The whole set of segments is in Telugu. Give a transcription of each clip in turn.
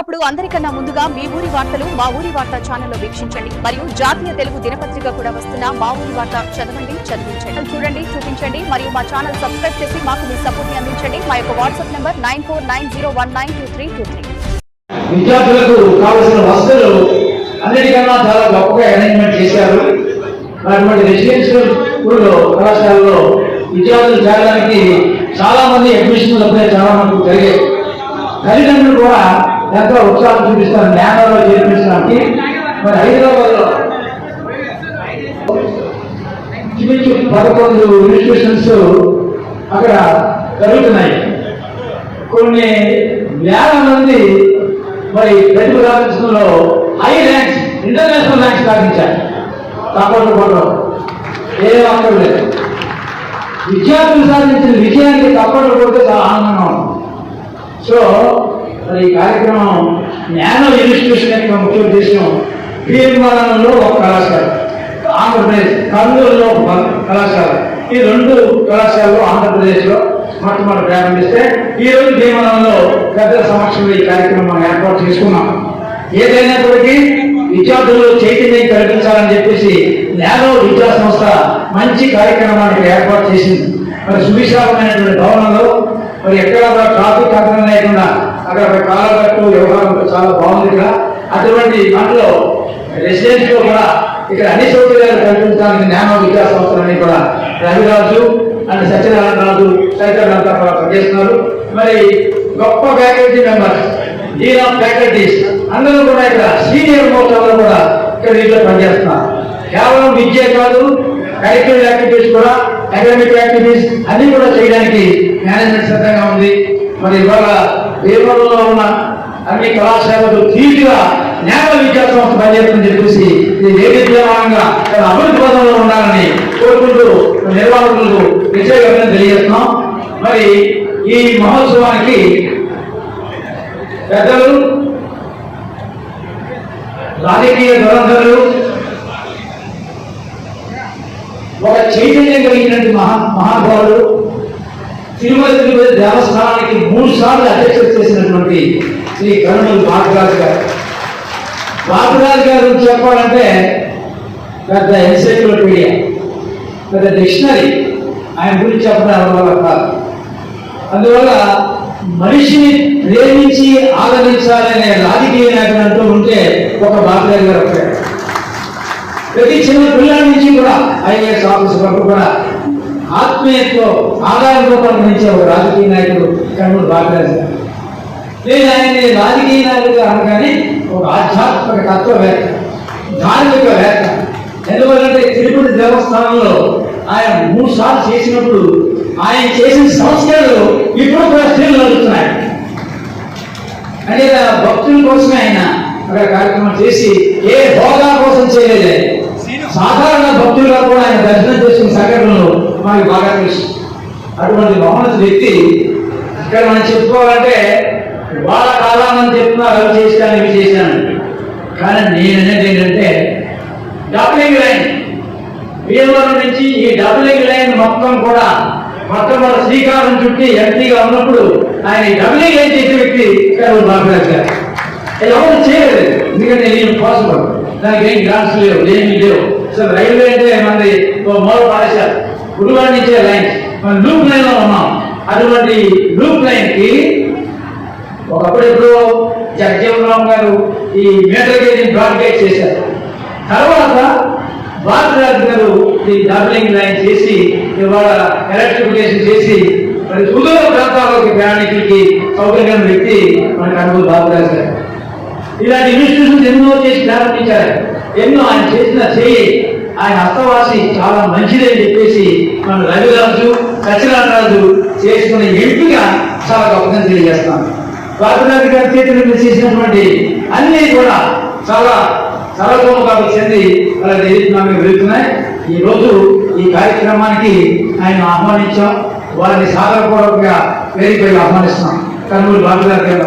అప్పుడు అందరికన్నా ముందుగా మీ ఊరి వార్తలు మా ఊరి వార్త ఛానల్లో వీక్షించండి మరియు జాతీయ తెలుగు దినపత్రిక కూడా వస్తున్న మా ఊరి వార్త చదవండి చదివించండి చూడండి చూపించండి మరియు మా ఛానల్ సబ్స్క్రైబ్ చేసి మాకు మీ సపోర్ట్ ని అందించండి మా యొక్క వాట్సాప్ నంబర్ 9490192323 విద్యార్థులకు కావాల్సిన వసతులు అన్నిటికన్నా చాలా గొప్పగా అరేంజ్మెంట్ చేశారు. అటువంటి రెసిడెన్షియల్ స్కూల్లో కళాశాలలో విద్యార్థులు చేరడానికి చాలా మంది అడ్మిషన్లు అప్పుడే చాలా మంది జరిగాయి. తల్లిదండ్రులు కూడా ఎంతో ఉత్సాహం చూపిస్తారు జ్ఞానంలో చేర్పించడానికి. మరి హైదరాబాద్లో 11 ఇన్స్టిట్యూషన్స్ అక్కడ జరుగుతున్నాయి. కొన్ని వేల మంది మరి ప్రతిభ సాధించడంలో హై ర్యాంక్స్ ఇంటర్నేషనల్ ర్యాంక్స్ సాధించారు. తప్పకుండా ఏం అక్కర్లేదు. విద్యార్థులు సాధించిన విజయానికి తప్పకుండా కొడితే చాలా ఆనందంగా ఉంది. సో మరి ఈ కార్యక్రమం జ్ఞాన ఇన్స్టిట్యూషన్ యొక్క ముఖ్య ఉద్దేశం భీమవరంలో ఒక కళాశాల, ఆంధ్రప్రదేశ్ కర్నూలులో ఒక కళాశాల, ఈ 2 కళాశాలలో ఆంధ్రప్రదేశ్లో మొట్టమొదటి ప్రారంభిస్తే ఈ రోజు భీమవరంలో పెద్దల సమక్షంలో ఈ కార్యక్రమం ఏర్పాటు చేసుకున్నాం. ఏదైనప్పటికీ విద్యార్థులు చైతన్యం కల్పించాలని చెప్పేసి నేనో విద్యా సంస్థ మంచి కార్యక్రమానికి ఏర్పాటు చేసింది. మరి సువిశాలమైనటువంటి భవనంలో మరి ఎక్కడ ట్రాఫిక్ అంతరం లేకుండా అక్కడ కాలగట్టు వ్యవహారం చాలా బాగుంది. ఇక్కడ అటువంటి దాంట్లో రెసిడెన్స్ లో కూడా ఇక్కడ అన్ని సౌకర్యాలు కల్పించడానికి జ్ఞాన విద్యా సంస్థలన్నీ కూడా రవిరాజు అండ్ సత్యనారాయణ రాజు తదితరులంతా కూడా పనిచేస్తున్నారు. మరి గొప్ప faculty members, dean of faculties అందరూ కూడా ఇక్కడ సీనియర్ మోటార్లు కూడా ఇక్కడ వీటిలో పనిచేస్తున్నారు. కేవలం విద్య కాదు, కరిక్యులర్ యాక్టివిటీస్ కూడా, అకాడమిక్ యాక్టివిటీస్ అన్ని కూడా చేయడానికి మేనేజ్మెంట్ సిద్ధంగా ఉంది. మరి ఇవాళ భీమవరంలో ఉన్న అన్ని కళాశాలలు తీరుగా జ్ఞాన విద్యా సంస్థ పనిచేస్తుందని చెప్పేసి ఇది వైవిధ్యమానంగా అభివృద్ధి పదంలో ఉండాలని కోరుకుంటూ నిర్వాహకులకు ప్రత్యేకంగా తెలియజేస్తున్నాం. మరి ఈ మహోత్సవానికి పెద్దలు, రాజకీయ దురంధరులు, ఒక చైతన్యం కలిగినటువంటి మహానుభావులు, తిరుపతి దేవస్థానానికి 3 సార్లు అధ్యక్షత చేసినటువంటి శ్రీ కర్నూలు బాపురాజు గారు. బాపురాజు గారు చెప్పాలంటే పెద్ద ఎన్సైక్లోపీడియా, పెద్ద డిక్షనరీ. ఆయన గురించి చెప్పడం వల్ల కాదు. అందువల్ల మనిషిని ప్రేమించి ఆదరించాలనే రాజకీయ నాయకుడు అంటూ ఉంటే ఒక బాపురాజు గారు ఒక్కడే. ప్రతి చిన్న పిల్లల నుంచి కూడా ఐఏఎస్ ఆఫీసర్ వరకు కూడా ఆత్మీయతతో ఆదాయంతో పండించే ఒక రాజకీయ నాయకుడు కర్నూలు బాపురాజు గారు. నేను ఆయన్ని రాజకీయ నాయకుడు అనగానే ఒక ఆధ్యాత్మిక తత్వవేత్త, ధార్మికవేత్త. ఎందువల్లంటే తిరుపతి దేవస్థానంలో ఆయన 3 సార్లు చేసినప్పుడు ఆయన చేసిన సంస్కరణలు ఇప్పుడు కూడా స్త్రీలు నడుస్తున్నాయి. అంటే భక్తుల కోసమే ఆయన అక్కడ కార్యక్రమం చేసి ఏ హోదా కోసం చేయలేదు. సాధారణ భక్తులుగా కూడా ఆయన దర్శనం చేసుకున్న సంఘటనలు మనకి బాగా తెలుసు. అటువంటి మహోన్నత వ్యక్తి ఇక్కడ మనం చెప్పుకోవాలంటే వాళ్ళ కాలాన్ని చెప్తున్నారు, అవి చేశాను ఇవి చేశాను. కానీ నేను అనేది ఏంటంటే డబ్లింగ్ లైన్, భీమవరం నుంచి ఈ డబ్లింగ్ లైన్ మొత్తం కూడా మొట్టమొదటి శ్రీకారం చుట్టి ఎంపీగా ఉన్నప్పుడు ఆయన ఈ డబ్లింగ్ లైన్ చేసే వ్యక్తి కర్నూలు బాపురాజు గారు. ఎవరు చేయలేదు, ఎందుకంటే నేను పాసిబుల్, దానికి ఏం గ్రాంట్స్ లేవు, ఏమీ లేవు. అసలు రైల్వే అంటే మనది మొదలు పారేశారు, గుడివాడ నుంచే లైన్, మనం లూప్ లైన్ లో ఉన్నాం. అటువంటి లూప్ లైన్ కి ఒకప్పుడు ఎప్పుడు జగజీవన్ గారు ఈ మీటర్ గేజ్ బ్రాడ్ గేజ్ చేశారు. తర్వాత బాపురాజు గారు ఈ డబ్లింగ్ లైన్ చేసి ఇవాళ ఎలక్ట్రిఫికేషన్ చేసి మరి సుదూర ప్రాంతాల్లోకి ప్రయాణికులకి సౌకర్యం వ్యక్తి మన కర్నూలు బాపురాజు గారు. ఇలాంటి ఇన్స్టిట్యూషన్స్ ఎన్నో చేసి ప్రారంభించారు. ఎన్నో ఆయన చేసిన చేయి ఆయన హస్తవాసి చాలా మంచిది అని చెప్పేసి మన రవిరాజు సత్యనారాయణరాజు చేసుకున్న ఎంపిక చాలా గొప్పగా తెలియజేస్తాను. బాపురాజు గారి చేతులు చేసినటువంటి అన్నీ కూడా చాలా సర్వతోముఖాలకు చెంది వాళ్ళ నిరీక్షణకు వెళుతున్నాయి. ఈ రోజు ఈ కార్యక్రమానికి ఆయన ఆహ్వానించాం. వారిని సాదరపూర్వకంగా వేదికపై ఆహ్వానిస్తున్నాం. కర్నూలు బాపురాజు గారు.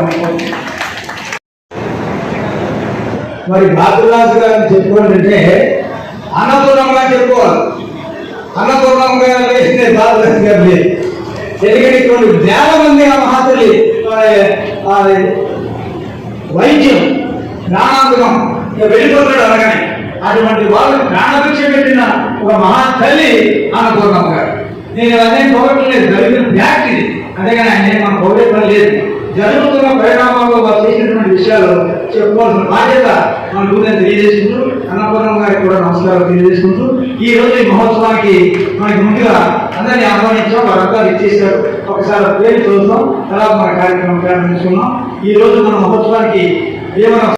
మరి బాపురాజు గారిని చెప్పుకోవాలంటే అన్నపూర్ణంగా చెప్పుకోవాలి. అన్నపూర్ణంగా వేసిన బాపురాజు గారిని ఎందుకంటే కొన్ని వేల మంది ఆ మహాతల్లి మరణాంతకం ఇక వెళ్ళిపోతాడు అనగానే అటువంటి వాళ్ళు ప్రాణభిక్ష పెట్టిన ఒక మహా తల్లి అన్నపూర్ణమ్మ గారు. నేను అదే పోగొట్టలేదు, జరిగిన ఫ్యాక్ట్ ఇది. అంతేగాని ఆయన మనం పోగొట్టే పని లేదు. జరుగుతున్న పరిణామాల్లో వారు చేసినటువంటి విషయాలు చెప్పుకోవాల్సిన బాధ్యత మన గురించి తెలియజేసుకుంటూ అన్నపూర్ణమ్మ గారికి కూడా నమస్కారం తెలియజేసుకుంటూ ఈ రోజు ఈ మహోత్సవానికి మనకి ముందుగా అందరినీ ఆహ్వానించాం, వారంతా ఇచ్చేసారు. ఒకసారి పేరు చూద్దాం, తర్వాత మన కార్యక్రమం ప్రారంభించుకున్నాం. ఈ రోజు మన మహోత్సవానికి భీమవరం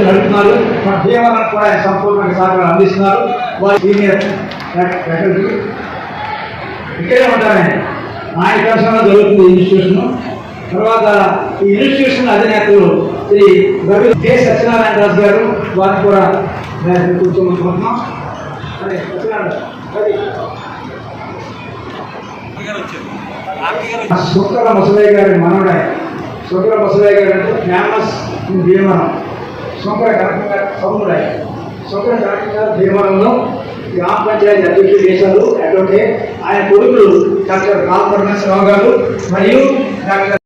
నడుపుతున్నారు. మన భీమవరం కూడా ఆయన సంపూర్ణంగా సహకారం అందిస్తున్నారు. వారి సీనియర్ ఫ్యాకల్టీ ఇక్కడే ఉంటారండి. ఆయన కర్షణలో జరుగుతుంది ఇన్స్టిట్యూషన్. తర్వాత ఈ ఇన్స్టిట్యూషన్ అధినేతలు శ్రీ రవి కె సత్యనారాయణ రాజు గారు, వారిని కూడా కూర్చోమనుకుంటున్నాం. అదే శుక్ర ముసలయ్య గారి మనవడే. శుక్ర ముసలయ్య గారు అంటే ఫేమస్ ఇన్ భీమవరం. శుక్ర కనకం గారు సముదాయ శుక్ర కనకం గారు భీమవరంలో గ్రామ పంచాయతీ అధ్యక్షులు చేశారు. అటువంటి ఆయన కొడుకులు డాక్టర్ కాల్ పరమేశ్వరరావు గారు మరియు డాక్టర్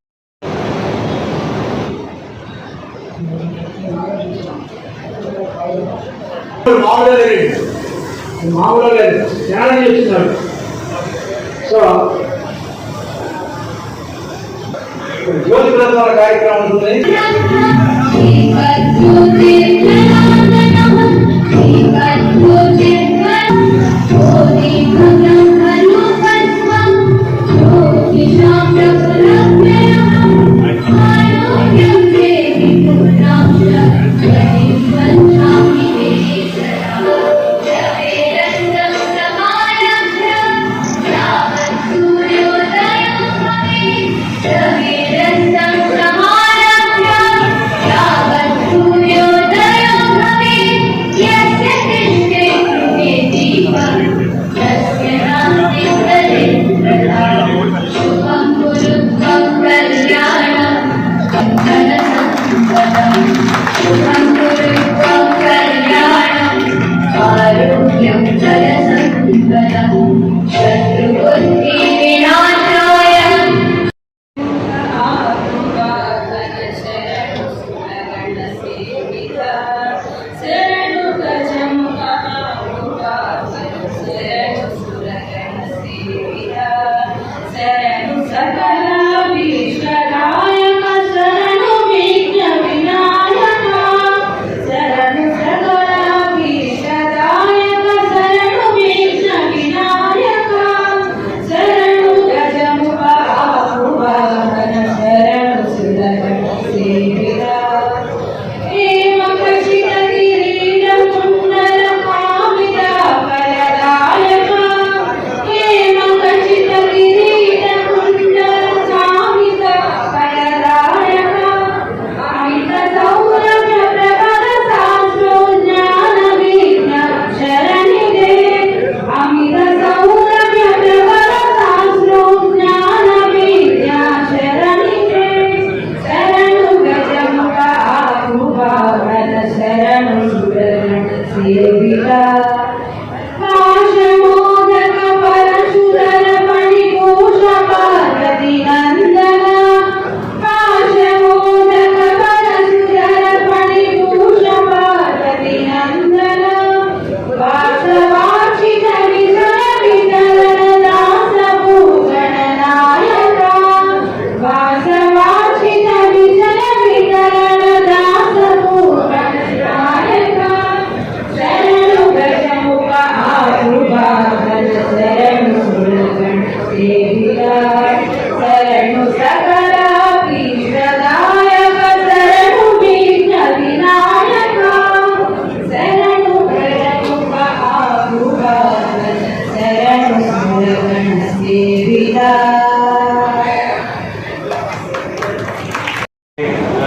మామూలుగా లేదు, ధ్యానం చేస్తున్నారు. సో జ్యోతి ప్రసాద కార్యక్రమం ఉంటుంది.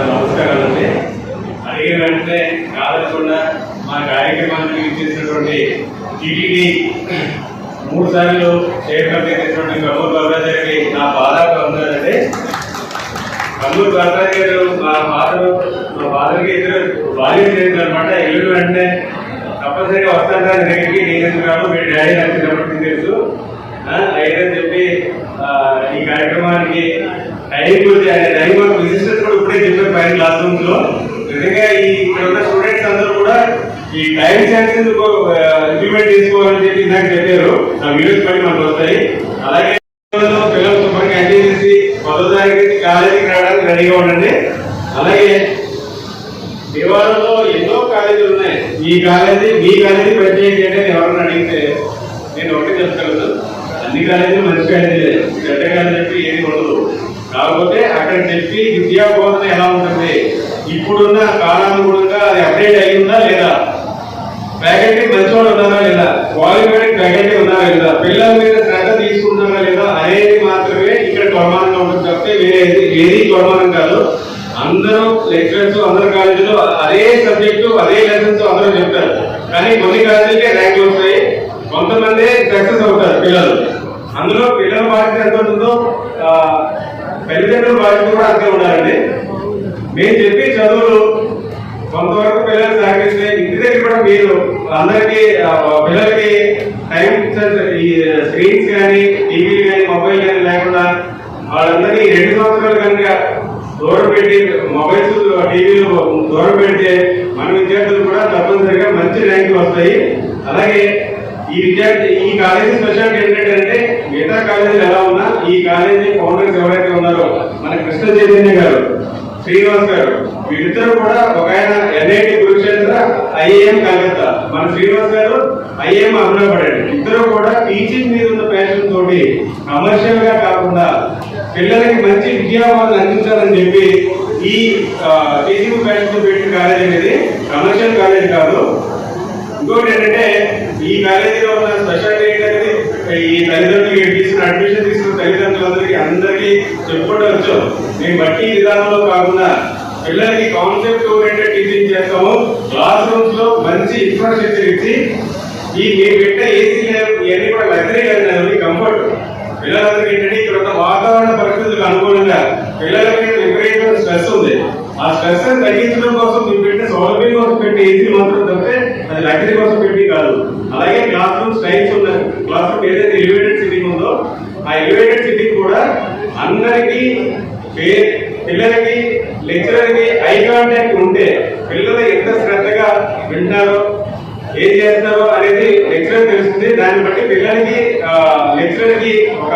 నమస్కారాలండి. అడిగిన వెంటనే కాదకుండా మా కార్యక్రమానికి ఇచ్చేసినటువంటి టీటీడీ 3 సార్లు చైర్మన్ చేసినటువంటి కమ్మూరు బాబరాజారికి నా బాధాగా ఉందండి. కమ్మూరు బాబరాజు గారు మా ఫాదర్కి ఇద్దరు బాల్యం చేసినమాట. వెళ్ళిన వెంటనే తప్పనిసరిగా వస్తాను సార్ దగ్గరికి, నేను కాదు మీ డాడీ నాకు చిన్నప్పటికి తెలుసు అయితే చెప్పి ఈ కార్యక్రమానికి టైం విశిష్టత కూడా ఇప్పుడే చెప్పారు పైన క్లాస్ రూమ్స్ లో. నిజంగా ఈ ఇక్కడ ఉన్న స్టూడెంట్స్ అందరూ కూడా ఈ టైం సెన్స్ ఇంప్లిమెంట్ చేసుకోవాలని చెప్పి నాకు చెప్పారు. ఆ వీడియోస్ పడి మనకు వస్తాయి. అలాగే పిల్లలు శుభ్రంగా ఎంజాయ్ చేసి 10వ తారీఖు కాలేజీకి రావడానికి రెడీగా ఉండండి. అలాగే దేవాలయంలో ఎన్నో కాలేజీలు ఉన్నాయి. ఈ కాలేజీ మీ కాలేజీ ప్రత్యేకత అంటే ఎవరన్నా అడిగితే నేను ఒకటి చెప్తాను, అన్ని కాలేజీలు మంచి కాలేజీలే, చెడ్డ కాలేజీ చెప్పి ఏది ఉండదు. కాకపోతే అక్కడ చెప్పి విద్యా బోధన ఎలా ఉంటుంది, ఇప్పుడున్న కాలానుగుణంగా అది అప్డేట్ అయ్యిందా లేదా, ఫ్యాకల్టీ మంచివాళ్ళు ఉన్నారా లేదా, క్వాలిఫైడ్ ఫ్యాకల్టీ ఉన్నారా లేదా, పిల్లల మీద శ్రద్ధ తీసుకుంటున్నారా లేదా అనేది మాత్రమే ఇక్కడ కొలమానంగా ఉంటుంది తప్పితే వేరే ఏది కొలమానం కాదు. అందరూ లెక్చరర్స్ అందరు కాలేజీలో అదే సబ్జెక్టు అదే లెసన్స్ అందరూ చెప్తారు. కానీ కొన్ని కాలేజీలకే ర్యాంకులు వస్తాయి, కొంతమంది సక్సెస్ అవుతారు పిల్లలు. అందులో పిల్లల బాధ్యత ఎంత ఉంటుందో తల్లిదండ్రుల బాధ్యత కూడా అంతే ఉండాలండి. మేము చెప్పి చదువులు కొంతవరకు పిల్లలు సహకరిస్తే ఇంటి దగ్గర కూడా మీరు అందరికీ పిల్లలకి టైం ఈ స్క్రీన్స్ కానీ టీవీలు కానీ మొబైల్ కానీ లేకుండా వాళ్ళందరినీ 2 సంవత్సరాలు కనుక దూరం పెట్టి మొబైల్స్ టీవీలు దూరం పెడితే మన విద్యార్థులు కూడా తప్పనిసరిగా మంచి ర్యాంకులు వస్తాయి. అలాగే ఈ కాలేజీ స్పెషాలిటీ ఏంటంటే మిగతా కాలేజీలు ఎలా ఉన్నా ఈ కాలేజీ ఫౌండర్స్ ఎవరైతే ఉన్నారో మన కృష్ణ చైతన్య గారు, శ్రీనివాస్ గారు, వీళ్ళిద్దరూ కూడా ఒక ఆయన NIT కురుక్షేత్ర, IIM కలకత్తా, మన శ్రీనివాస్ గారు IIM అమరావతి. ఇద్దరు కూడా టీచింగ్ మీద ఉన్న ప్యాషన్ తోటి కమర్షియల్ గా కాకుండా పిల్లలకి మంచి విద్యాబోధన అందించాలని చెప్పి ఈ టీచింగ్ ప్యాషన్ పెట్టిన కాలేజ్ అనేది కమర్షియల్ కాలేజ్ కాదు. ఇంకోటి ఏంటంటే ఈ కాలేజీలో ఉన్న స్పెషాలిటీ ఏంటంటే ఈ తల్లిదండ్రులకి అడ్మిషన్ తీసుకున్న తల్లిదండ్రులందరికీ అందరికీ చెప్పుకోవచ్చు. మేము బట్టి విధానంలో కాకుండా పిల్లలకి కాన్సెప్ట్ ఓరియంటెడ్ టీచింగ్ చేస్తాము. క్లాస్ రూమ్స్ లో మంచి ఇన్ఫ్రాస్ట్రక్చర్ ఇచ్చి ఈ మేము పెట్టే ఏసీ ఇవన్నీ కూడా లగ్జరీ లేదు, కంఫర్ట్. పిల్లలందరికీ ఏంటంటే ఇక్కడ ఉన్న వాతావరణ పరిస్థితులకు అనుకూలంగా పిల్లల మీద విపరీతమైన స్ట్రెస్ ఉంది. ఆ స్ట్రెస్ తగ్గించడం కోసం మీరు పెట్టే సౌలభ్యం కోసం పెట్టి ఏసీ మాత్రం తప్పితే అది లగ్జరీ కోసం పెట్టి కాదు. అలాగే క్లాస్ రూమ్ స్టైల్స్ ఉన్నాయి. క్లాస్ రూమ్ ఏదైతే ఎలివేటెడ్ సిట్టింగ్ ఉందో ఆ ఎలివేటెడ్ సిట్టింగ్ కూడా అందరికీ పిల్లలకి లెక్చరర్కి ఐ కాంటాక్ట్ ఉంటే పిల్లలు ఎంత శ్రద్ధగా వింటారో ఏం చేస్తారో అనేది లెక్చరర్ తెలుస్తుంది. దాన్ని బట్టి పిల్లలకి లెక్చరర్ కి ఒక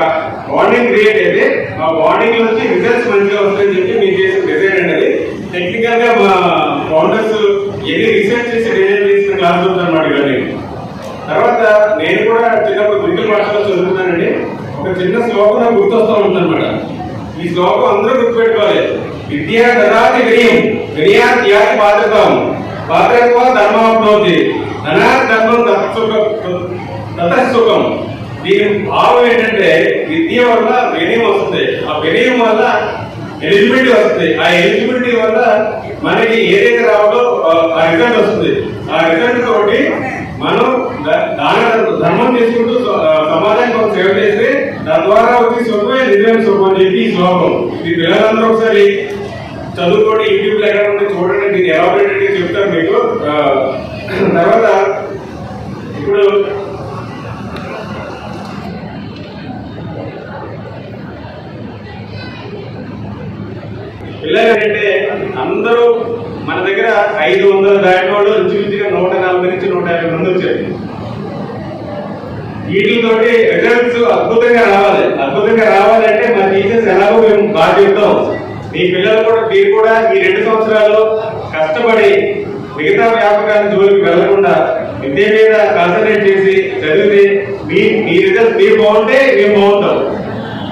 బాండింగ్ క్రియేట్ అయితే ఆ బాండింగ్ నుంచి రిజల్ట్స్ మంచిగా వస్తాయని చెప్పి మీరు చేసిన డిజైన్ అనేది టెక్నికల్ గా మా ఫౌండర్స్ ఎన్ని రీసెర్చ్ చేసి డిజైన్ చేసిన క్లాస్ రూమ్స్ అనమాట ఇవన్నీ. తర్వాత నేను కూడా చిన్నప్పుడు గుంటూరు భాషలో చదువుతున్నానండి. ఒక చిన్న శ్లోకం నాకు గుర్తొస్తూ ఉంటుందన్నమాట. ఈ శ్లోకం అందరూ గుర్తుపెట్టుకోవాలి. విద్యా దదాతి వినయం వినయా త్యాగి పాత్రత్వం పాత్రత్వ ధర్మాప్నోతి ధనాధర్మం తతసుఖం. దీని భావం ఏంటంటే విద్య వల్ల వినయం వస్తుంది, ఆ వినయం వల్ల ఎలిజిబిలిటీ వస్తుంది, ఆ ఎలిజిబిలిటీ వల్ల మనకి ఏదైతే రావాలో ఆ రిజల్ట్ వస్తుంది. ఆ రిజల్ట్ తోటి మనం ధర్మం చేసుకుంటూ సమాజానికి ఒక సేవ చేస్తే తద్వారా వచ్చి సుఖమే నిజమైన సుఖం అని చెప్పి ఈ శ్లోకం. ఈ పిల్లలందరూ ఒకసారి చదువుకోండి, యూట్యూబ్ లో ఎక్కడ ఉంటే చూడండి, దీన్ని ఎలాబరేటెడ్ గా చెప్తారు మీకు. తర్వాత ఇప్పుడు పిల్లలు ఏంటంటే అందరూ మన దగ్గర 500 దాటిన వాళ్ళు ఇంచుమించుగా 140 నుంచి 150 మంది వచ్చారు. వీటితోటి రిజల్ట్స్ అద్భుతంగా రావాలి. అద్భుతంగా రావాలంటే మా టీచర్స్ ఎలాగో మేము బాగా చెప్తాం. మీ పిల్లలు కూడా మీరు కూడా ఈ 2 సంవత్సరాలు కష్టపడి మిగతా వ్యాపకాన్ని జోలికి వెళ్లకుండా విద్య మీద కాన్సన్ట్రేట్ చేసి చదివితే మీ రిజల్ట్ మీరు బాగుంటే మేము బాగుంటాం.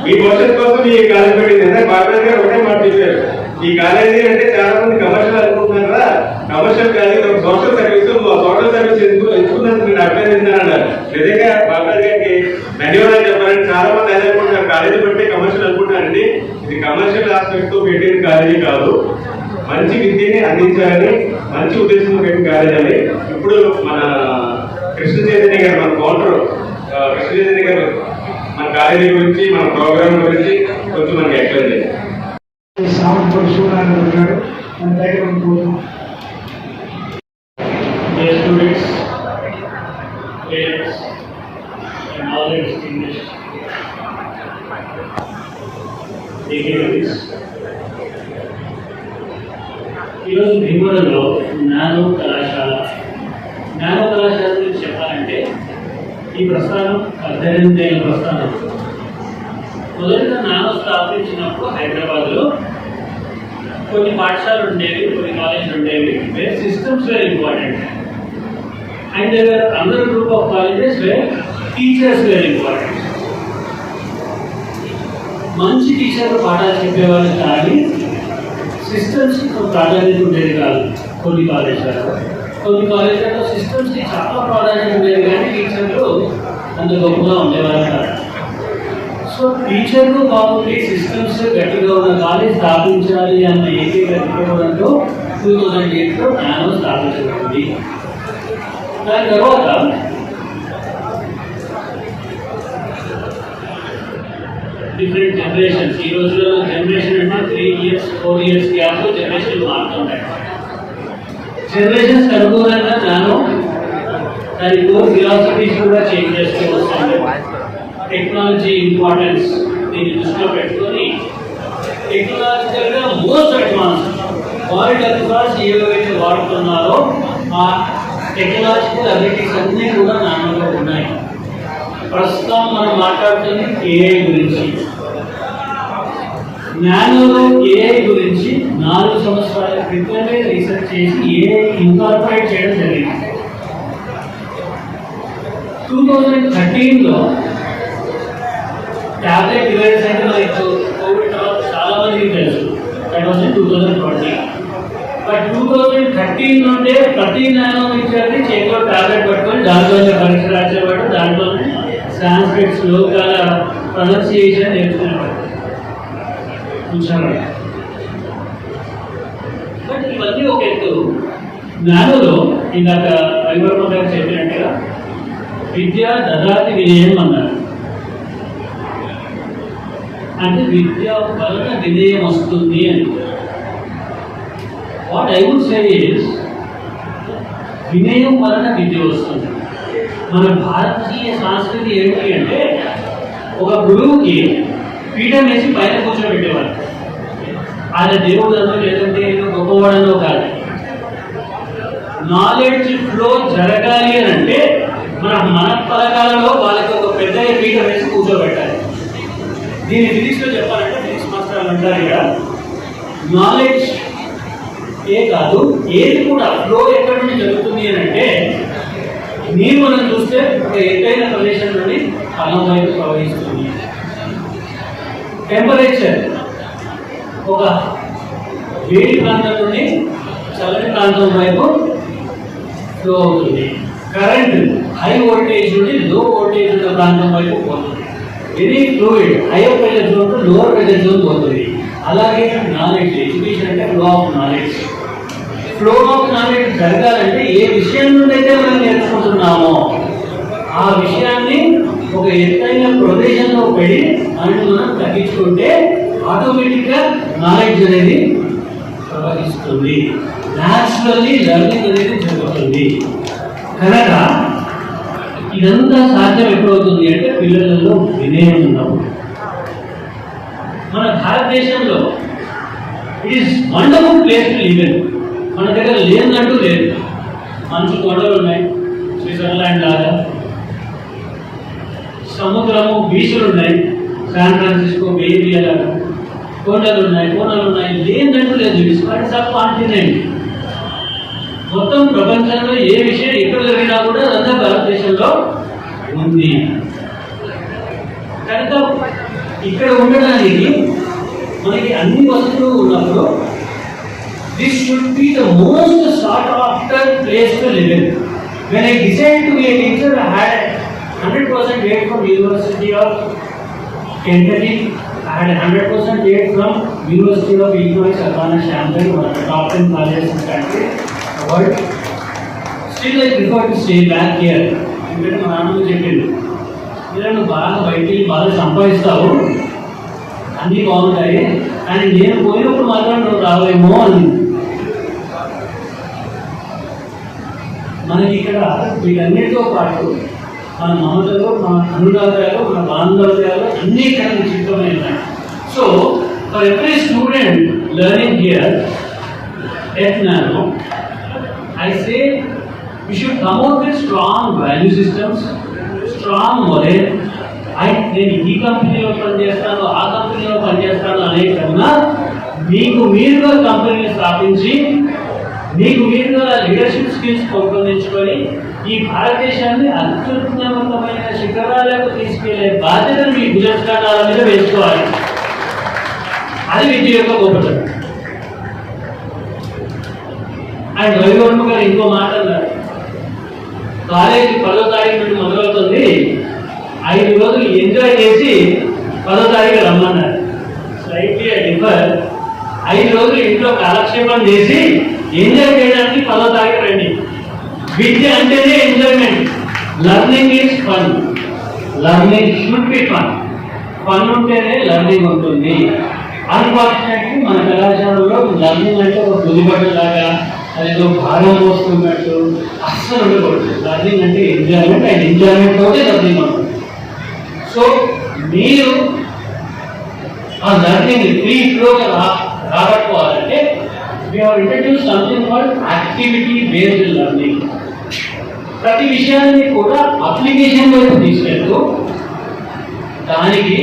మీ భవిష్యత్తు కోసం ఈ కాలేజ్ పెట్టింది. అంటే బాబాయ్ గారు ఒకటే మాట చెప్పారు, ఈ కాలేజీ అంటే చాలా మంది కమర్షియల్ అనుకుంటున్నారు కదా, కమర్షియల్ కాలేజీ ఒక సోషల్ సర్వీస్, సోషల్ సర్వీస్ ఎంచుకున్నందుకు నేను అభ్యర్థించానన్నారు. నిజంగా బాబాయ్ గారికి ధన్యవాదాలు చెప్పాలని. చాలా మంది అదే అనుకుంటున్నారు, కాలేజీ పెట్టి కమర్షియల్ అనుకుంటున్నారండి. ఇది కమర్షియల్ ఆస్పెక్ట్ తో పెట్టిన కాలేజీ కాదు, మంచి విద్యని అందించాలని మంచి ఉద్దేశంతో పెట్టిన కాలేజీ అని. ఇప్పుడు మన కృష్ణ చైతన్య గారు, మన ఫౌండర్ కృష్ణ చైతన్య గారు మన కాలేజీ గురించి మన ప్రోగ్రామ్ గురించి కొంచెం మనకి ఎక్స్ప్లెయిన్ చేయాలి. Dear students, parents, and all the distinguished dignitaries, ఈరోజు భీమవరంలో నానో కళాశాల గురించి చెప్పాలంటే ఈ ప్రస్థానం 18 ఏళ్ళ ప్రస్థానం. మొదటిగా నానో స్థాపించినప్పుడు హైదరాబాద్లో కొన్ని పాఠశాలలు ఉండేవి, కొన్ని కాలేజీలు ఉండేవి. Where systems were important and there are another group of colleges where teachers were important. మంచి టీచర్లు పాఠాలు చెప్పేవాళ్ళు కానీ సిస్టమ్స్కి ప్రాధాన్యత ఉండేది కాదు. కొన్ని కాలేజీలలో సిస్టమ్స్కి చాలా ప్రాధాన్యత ఉండేది కానీ టీచర్లు అంత గొప్పగా ఉండేవారు కాదు. సో టీచర్లు బాగుంది, సిస్టమ్స్ గట్టిగా ఉన్న కాలేజ్ స్థాపించాలి అన్న ఏకైక దృక్పథంతో 2008లో నానో స్థాపించబడింది. దాని తర్వాత డిఫరెంట్ జనరేషన్స్. ఈ రోజుల్లో జనరేషన్ అంటే 3 years 4 years గ్యాప్లో జనరేషన్లు మారుతుంటాయి. జనరేషన్స్ అనుగుణంగా నానో దాని కోర్ ఫిలాసఫీస్ కూడా చేంజ్ చేస్తూ వస్తుంది. టెక్నాలజీ ఇంపార్టెన్స్ దీన్ని దృష్టిలో పెట్టుకొని టెక్నాలజికల్గా మోస్ట్ అడ్వాన్స్ వరల్డ్ అక్రాస్ ఏవైతే వాడుతున్నారో ఆ టెక్నాలజికల్ అబిలిటీస్ అన్నీ కూడా నానోలో ఉన్నాయి. ప్రస్తుతం మనం మాట్లాడుతుంది ఏఐ గురించి. నానోలో ఏఐ గురించి 4 సంవత్సరాల క్రితమే రీసెర్చ్ చేసి ఏఐ ఇన్కార్పొరేట్ చేయడం జరిగింది. 2013లో టాబ్లెట్ డివైస్ అంటే మనకు కోవిడ్ తర్వాత చాలా మందికి తెలుసు. That was in 2020. బట్ 2013 నుండే ప్రతి నానో విద్యార్థి చేతిలో టాబ్లెట్ పట్టుకొని దాంట్లోనే పరీక్ష రాసేవాడు, దాంట్లోనే సాంస్క్రిట్ శ్లోకాల ప్రొనౌన్సియేషన్ నేర్చుకునేవాడు. బట్ ఇవన్నీ ఒక ఎత్తు. నానోలో ఇందాక రవివర్మ గారు చెప్పినట్టుగా విద్య దదాతి వినయం అన్నారు. అంటే విద్య వలన వినయం వస్తుంది అని. What I would say is వినయం వలన విద్య వస్తుంది. మన భారతీయ సంస్కృతి ఏంటి అంటే ఒక గురువుకి పీఠం వేసి పైన కూర్చోబెట్టేవారు. ఆయన దేవుడనో లేదంటే గొప్పవాడనో కాదు. నాలెడ్జ్ ఫ్లో జరగాలి అని అంటే మన పథకాలలో వాళ్ళకి ఒక పెద్ద పీఠం వేసి కూర్చోబెట్టాలి. దీని ఫిజిక్స్లో చెప్పాలంటే ఫిజిక్స్ మాస్టర్లు అంటారు ఇక్కడ నాలెడ్జ్ కాదు ఏది కూడా ఫ్లో ఎక్కడి నుండి జరుగుతుంది అని అంటే నీరు మనం చూస్తే ఒక ఎత్తైన ప్రదేశం నుండి కాలం వైపు ప్రవహిస్తుంది. టెంపరేచర్ ఒక వేడి ప్రాంతం నుండి చల్లని ప్రాంతం వైపు ఫ్లో అవుతుంది. కరెంట్ హై వోల్టేజ్ నుండి లో వోల్టేజ్ ఉన్న ప్రాంతం వైపు పోతుంది. Any fluid hire pressure zone lower pressure zone పోతుంది. అలాగే నాలెడ్జ్, ఎడ్యుకేషన్ అంటే flow of knowledge. Flow of knowledge జరగాలంటే ఏ విషయం నుండి అయితే మనం నేర్చుకుంటున్నామో ఆ విషయాన్ని ఒక ఎత్తైన ప్రదేశంలో పెట్టి దాన్ని మనం తగ్గించుకుంటే ఆటోమేటిక్గా నాలెడ్జ్ అనేది ప్రవహిస్తుంది. న్యాచురల్లీ లెర్నింగ్ అనేది జరుగుతుంది. కనుక ఇదంతా సాధ్యం ఎప్పుడవుతుంది అంటే పిల్లలలో వినయం ఉన్నప్పుడు. మన భారతదేశంలో it is wonderful place to live in. మన దగ్గర లేదంటూ లేదు. మంచు కొండలు ఉన్నాయి, స్విట్జర్లాండ్ లాగా. సముద్రము, బీచ్లు ఉన్నాయి, శాన్ ఫ్రాన్సిస్కో, బే ఏరియా లాగా. కోనలు ఉన్నాయి. లేదంటూ లేదు. It's sub continent. మొత్తం ప్రపంచంలో ఏ విషయం ఎక్కడ జరిగినా కూడా అదంతా భారతదేశంలో ఉంది. కనుక ఇక్కడ ఉండడానికి మనకి అన్ని వసతులు ఉన్నప్పుడు this should be the most sought after place to live in. When I decided to be a teacher, I had 100% aid from University of Kentucky. I had 100% aid from University of Illinois Urbana-Champaign, one of the top 10 colleges in the country. But still I prefer to stay back here. ఎందుకంటే మా నాన్నకు చెప్పింది, ఇలా నువ్వు బాగా బయటికి బాగా సంపాదిస్తావు, అన్నీ బాగుంటాయి, కానీ నేను పోయినప్పుడు మాత్రం నువ్వు రావేమో అని. మనకి ఇక్కడ వీటన్నిటితో పాటు మన మమతలు, మన అనురాగాలు, మన బాంధవ్యాలు అన్నీ ఇక్కడ నిశ్చితమై ఉన్నాయి. So for every student learning here at Nano, I say we should come out with strong value systems, strong morale. నేను ఈ కంపెనీలో పనిచేస్తాను, ఆ కంపెనీలో పనిచేస్తాను అనే కన్నా మీకు మీరుగా కంపెనీని స్థాపించి మీకు మీరుగా లీడర్షిప్ స్కిల్స్ పెంపొందించుకొని ఈ భారతదేశాన్ని అత్యున్నతమైన శిఖరాలకు తీసుకెళ్లే బాధ్యతను మీ భుజస్కంధాల మీద వేసుకోవాలి. అది విద్య యొక్క గొప్పతనం. అండ్ రవివర్మ గారు ఇంకో మాట అన్నారు, కాలేజీ 10వ తారీఖు నుండి మొదలవుతుంది, 5 రోజులు ఎంజాయ్ చేసి 10వ తారీఖు రమ్మన్నారు. స్లైట్లీ డిఫర్, 5 రోజులు ఇంట్లో కాలక్షేపం చేసి ఎంజాయ్ చేయడానికి 10వ తారీఖు రండి. విద్య అంటేనే enjoyment. Learning is fun, learning should be fun. Fun ఉంటేనే లర్నింగ్ ఉంటుంది. అన్ఫార్చునేట్లీ మన కళాశాలలో లర్నింగ్ అంటే ఒక దులిబడ్డలాగా అదేదో భారం మోస్తున్నట్టు అస్సలు ఉండకూడదు. లర్నింగ్ అంటే ఎంజాయ్మెంట్, అండ్ ఎంజాయ్మెంట్ తోటే లర్నింగ్ ఉంటుంది. సో మీరు ఆ లర్నింగ్ ఫ్రీ ఫ్లోగా రాబట్టుకోవాలంటే we have introduced something called activity based learning. ప్రతి విషయాన్ని కూడా అప్లికేషన్ వైపు తీసుకెళ్తూ దానికి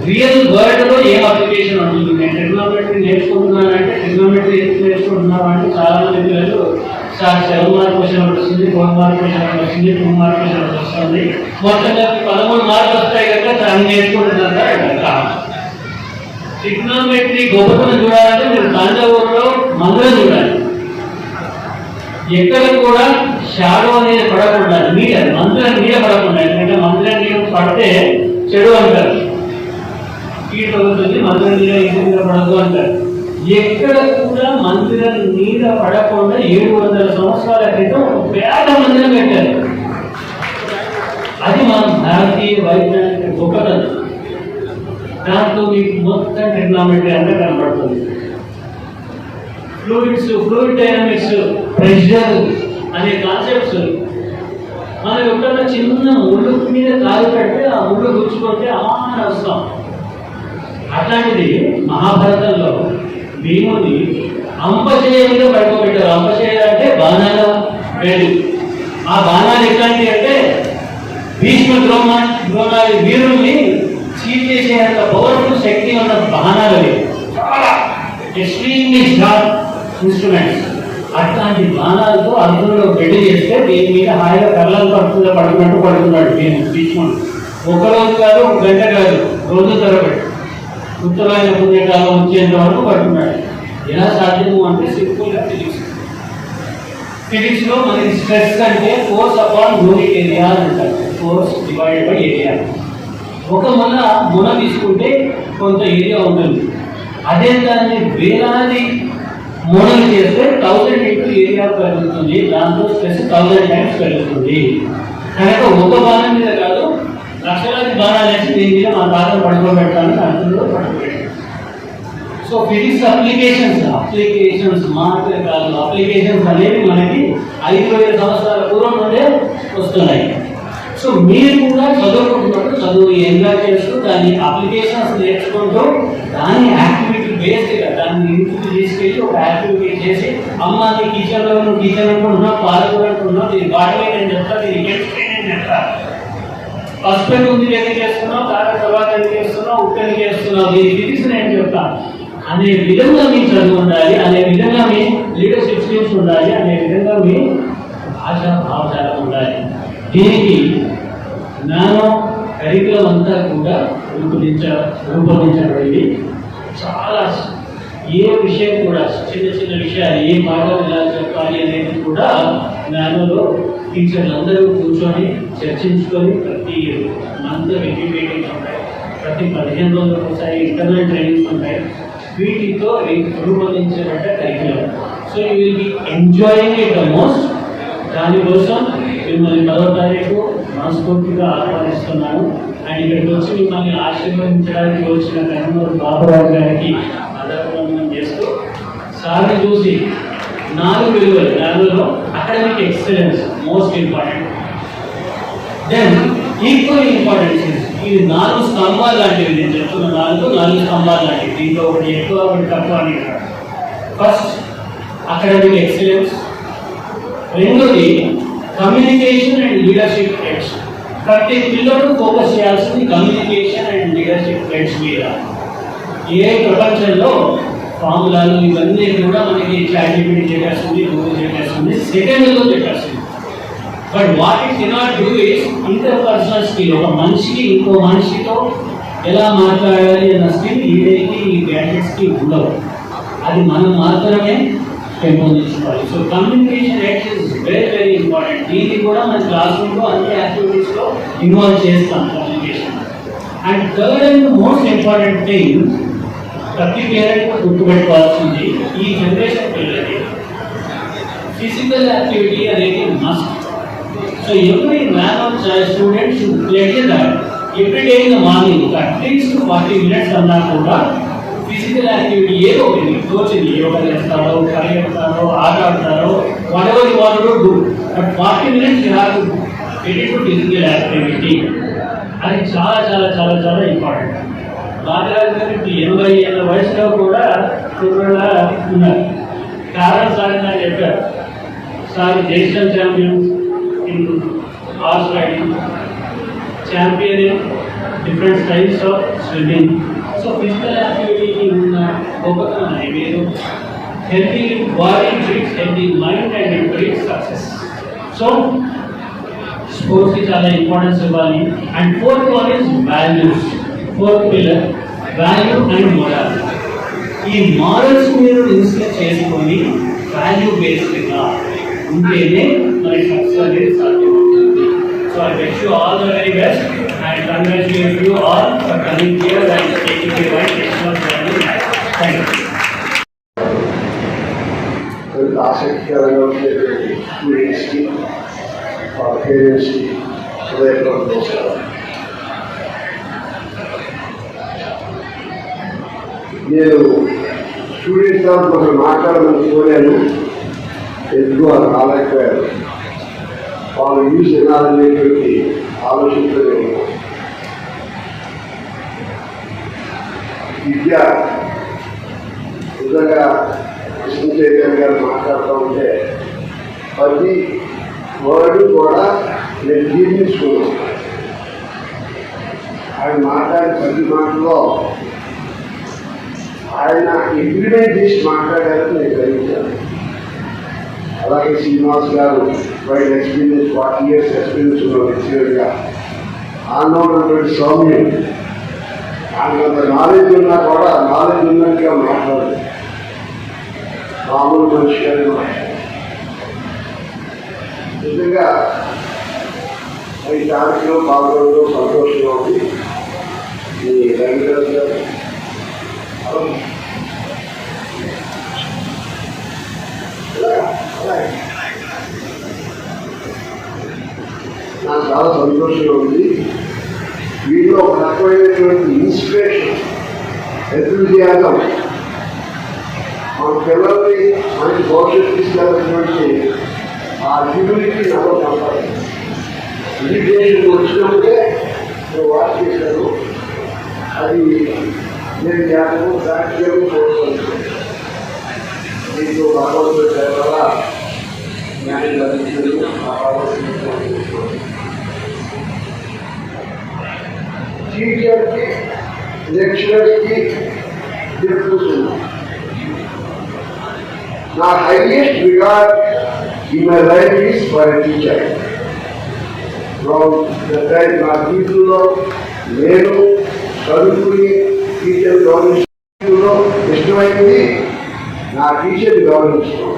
రియల్ వరల్డ్ లో ఏం అప్లికేషన్ ఉంటుంది. నేను ట్రిగ్నోమెట్రీ నేర్చుకుంటున్నానంటే ట్రిగ్నోమెట్రీ ఎందుకు నేర్చుకుంటున్నాను అంటే చాలా మంది పిల్లలు సార్ 7 మార్క్ క్వశ్చన్ ఒకటి వస్తుంది, 4 మార్క్ క్వశ్చన్ ఒకటి వస్తుంది, 2 మార్క్ క్వశ్చన్ ఒకటి వస్తుంది, మొత్తంగా 13 మార్కులు వస్తాయి కనుక దాన్ని నేర్చుకుంటున్నారు. ట్రిగ్నోమెట్రీ గొప్పతనం చూడాలంటే మీరు తంజావూరులో మందిరం చూడాలి. ఎక్కడ కూడా షాడో అనేది పడకుండా, మందిరం నీడ పడకుండా, ఎందుకంటే మందిరం నీడ పడితే చెడు అంటారు, కీడు తగ్గుతుంది, మందిరం నీడ ఇంటి మీద పడదు అంటారు. ఎక్కడ కూడా మందిరం నీడ పడకుండా 700 సంవత్సరాల క్రితం పేద మందిరం పెట్టారు. అది మన భారతీయ వైజ్ఞానిక గొప్పతనం. దాంట్లో మీకు మొత్తం ట్రిగ్నోమెట్రీ అంటే కనబడుతుంది. ఫ్లూయిడ్ డైనమిక్స్, ప్రెషర్ అనే కాన్సెప్ట్స్ మనం ఎప్పుడైనా చిన్న ముళ్ళు మీద కాలు పెడితే ఆ ముళ్ళు గుచ్చుకుంటే అమాన వస్తాం. అట్లాంటిది మహాభారతంలో భీముని అంపశయ మీద పడుకోబెట్టారు. అంపశయ అంటే బాణాల వేడు. ఆ బాణాలు ఎట్లాంటివి అంటే భీష్మ ద్రోణాది వీరుల్ని చేసేంత పవర్ఫుల్ శక్తి ఉన్న బాణాలు, చాలా ఎక్స్ట్రీమ్లీ షార్ప్ ఇన్స్ట్రుమెంట్స్. అట్లాంటి బాణాలతో అర్జునుడు పెళ్లి చేస్తే దీని మీద హాయిగా కళ్ళలు పడుతున్నట్టు పడుతున్నాడు భీష్ముడు. ఒక రోజు కాదు, ఒక గంట కాదు, రోజు తరబడి ఉత్తరాయణ పుణ్యకాలం వచ్చేంత వరకు పడుతున్నాడు. ఎలా సాధ్యము అంటే సింపుల్గా ఫిజిక్స్ లో మనకి స్ట్రెస్ అంటే ఫోర్స్ అపాన్ యూనిట్ ఏరియా అంటారు. Force divided by area. ఒక మొన తీసుకుంటే కొంత ఏరియా ఉంటుంది. అదే దాన్ని వేలాది మొనలు చేస్తే 1000 ఇంటూ ఏరియా పెరుగుతుంది. దాంతో స్ట్రెస్ 1000 టైమ్స్ పెరుగుతుంది. కనుక ఒక బాణం మీద కాదు, లక్షలాది బాణాలు వేసి దీని మీద మన తాతను పడుకోబెట్టాలని అర్థంలో పడుకోబెట్టాలి. సో ఫిజిక్స్ అప్లికేషన్స్ మాత్రమే కాదు, అప్లికేషన్స్ అనేవి మనకి 5000 సంవత్సరాల పూర్వం నుండే వస్తున్నాయి. సో మీరు కూడా చదువుకుంటున్నప్పుడు చదువు ఎంజాయ్ చేస్తూ దాన్ని అప్లికేషన్స్ నేర్చుకుంటూ దాన్ని యాక్టివిటీ బేస్డ్గా దాన్ని ఇంటికి తీసుకెళ్ళి ఒక యాక్టివిటీ చేసి, అమ్మ నీ కిచెన్లో నువ్వు కిచెన్ అనుకుంటున్నావు, పాలకు అనుకుంటున్నావు, దీని బాడీ నేను చెప్తా, దీని నేను చెప్తా, ఫస్ట్ ముందు ఎందుకు చేస్తున్నావు, తర్వాత ఎందుకు చేస్తున్నావు, ఉప్పు ఎందుకు చేస్తున్నావు, దీని ఫిజిక్స్ నేను చెప్తాను అనే విధంగా మీ చదువు ఉండాలి, అనే విధంగా మీ లీడర్షిప్ స్కిల్స్ ఉండాలి, అనే విధంగా మీ భాషా భావజాలం ఉండాలి. దీనికి నానో కరికులం అంతా కూడా రూపొందించబడింది. చాలా ఏ విషయం కూడా చిన్న విషయాలు ఏ పాఠం ఎలా చెప్పాలి అనేది కూడా నానోలో టీచర్లు అందరూ కూర్చొని చర్చించుకొని ప్రతి మంత్ రివ్యూ మీటింగ్స్ ఉంటాయి, ప్రతి 15 రోజులకు ఒకసారి ఇంటర్నల్ ట్రైనింగ్స్ ఉంటాయి. వీటితో రూపొందించబడ్డ curriculum. So you will be enjoying it the most. దానికోసం మిమ్మల్ని 10వ తారీఖు మనస్ఫూర్తిగా ఆహ్వానిస్తున్నాను. అండ్ ఇక్కడికి వచ్చి మిమ్మల్ని ఆశీర్వదించడానికి వచ్చిన కన్నూరు బాబురావు గారికి అదర్పణం చేస్తూ సార్ని చూసి 4 విలువలు, దానిలో academic excellence most important, then equal importance. ఇది 4 స్తంభాలు లాంటివి. నేను చెప్తున్న 4 స్తంభాలు లాంటివి. దీంట్లో ఒకటి ఎక్కువ, ఒకటి తక్కువ అని. First academic excellence. రెండోది కమ్యూనికేషన్ అండ్ లీడర్షిప్ ట్రెండ్స్. ప్రతి పిల్లలు ఫోకస్ చేయాల్సింది కమ్యూనికేషన్ అండ్ లీడర్షిప్ ట్రెండ్స్ మీద. ఏ ప్రపంచంలో ఫార్ములాలు ఇవన్నీ కూడా మనకి చాట్‌జీపీటీ చెప్పేస్తుంది, గూగుల్ చెప్పేస్తుంది, సెకండ్లో చెప్పేస్తుంది. But what it cannot do is interpersonal skill. ఒక మనిషికి ఇంకో మనిషితో ఎలా మాట్లాడాలి అన్న స్కిల్ ఈడేకి ఈ గ్యాడ్జెట్స్కి ఉండవు. అది మనం మాత్రమే పెంపొందించుకోవాలి. So communication activities very very important. దీన్ని కూడా మన క్లాస్ రూమ్లో అన్ని యాక్టివిటీస్లో ఇన్వాల్వ్ చేస్తాం communication. And third and most important thing, ప్రతి పేరెంట్ గుర్తుపెట్టుకోవాల్సింది ఈ జనరేషన్ పిల్లలకి ఫిజికల్ యాక్టివిటీ అనేది must. So every man of student should play it that every day in the morning at least 40 minutes అన్నా కూడా ఫిజికల్ యాక్టివిటీ ఏదో ఒకటి తోచింది, యోగా చేస్తారో, పరిగెడతారో, ఆట ఆడతారో, whatever you want to do, but 40 minutes you have to get it to physical activity. అది చాలా చాలా చాలా చాలా ఇంపార్టెంట్. రాజరాజు గారికి 80 ఏళ్ళ వయసులో కూడా కుర్రలా ఉన్నారు. కారణం సార్ నాకు చెప్పారు, sir national champion in horse riding, champion in different styles of swimming. So physical యాక్టివిటీకి ఉన్న గొప్పతనం వేరు. Healthy body breeds healthy mind and it breeds success. So స్పోర్ట్స్కి చాలా ఇంపార్టెన్స్ ఇవ్వాలి. And fourth one is values. Fourth pillar value and moral. ఈ మారల్స్ మీరు ఇన్స్టిల్ చేసుకొని వాల్యూ బేస్డ్గా ఉంటేనే మనకి సక్సెస్ అనేది సాధ్యమవుతుంది. So I wish you all the very best and congratulate you all for coming here and taking the right decision of journey. Thank you. ఆసక్తికరంగా ఉండేటువంటి స్టూడెంట్స్కి, వాళ్ళ పేరెంట్స్కి హృదయపూర్వక నమస్కారం. నేను స్టూడెంట్స్ తరఫున ఒకరు మాట్లాడమని కోరాను, ఎందుకు వాళ్ళు రాలేకపోయారు. వాళ్ళు యూజ్ వినాలనేటువంటి ఆలోచనతో ఉన్నాను. విద్య నిజంగా కృష్ణ చైతన్య గారు మాట్లాడుతూ ఉంటే ప్రతి వర్డ్ కూడా నేను జీర్ణించుకున్నాను. ఆయన మాట్లాడే ప్రతి మాటలో ఆయన ఇంప్లిమెంట్ చేసి మాట్లాడారని నేను గ్రహించాను. అలాగే శ్రీనివాస్ గారు వైడ్ ఎక్స్పీరియన్స్ 40 years ఎక్స్పీరియన్స్ ఉన్న లెక్చరర్గా ఆయనలో ఉన్నటువంటి సౌమ్యం, ఆయనంత నాలెడ్జ్ ఉన్నా కూడా నాలెడ్జ్ ఉన్నట్టుగా మాట్లాడదు, మామూలు మనిషిగానే మాట్లాడారు. నిజంగా ఈ కార్యక్రమం పాల్గొనడం సంతోషంగా ఉంది. ఈ వెంకటరాజు గారు నాకు చాలా సంతోషంగా ఉంది. వీళ్ళు ఒక రకమైనటువంటి ఇన్స్పిరేషన్, ఎంతూజియాజం, మన పిల్లల్ని మంచి భవిష్యత్తు తీసుకెళ్ళినటువంటి ఆ హ్యూమిలిటీ నాకు కనపడాలి. ఎడ్యుకేషన్ వచ్చినప్పుడే వాచ్ చేశాను. అది నేను జ్ఞాపకం ప్రాక్టికల్ కోరుకుంటున్నాను. మీకు భగవంతుడి వల్ల జ్ఞానం లభించదు. టీచర్కి, లెక్చరర్స్కి డిఫరెన్స్ ఉంది. నా highest regard in my life is for a teacher. నా జీవితంలో నేను చదువుకుని టీచర్ గౌరవించడంలో ఇష్టమైంది నా టీచర్ని గౌరవించడం.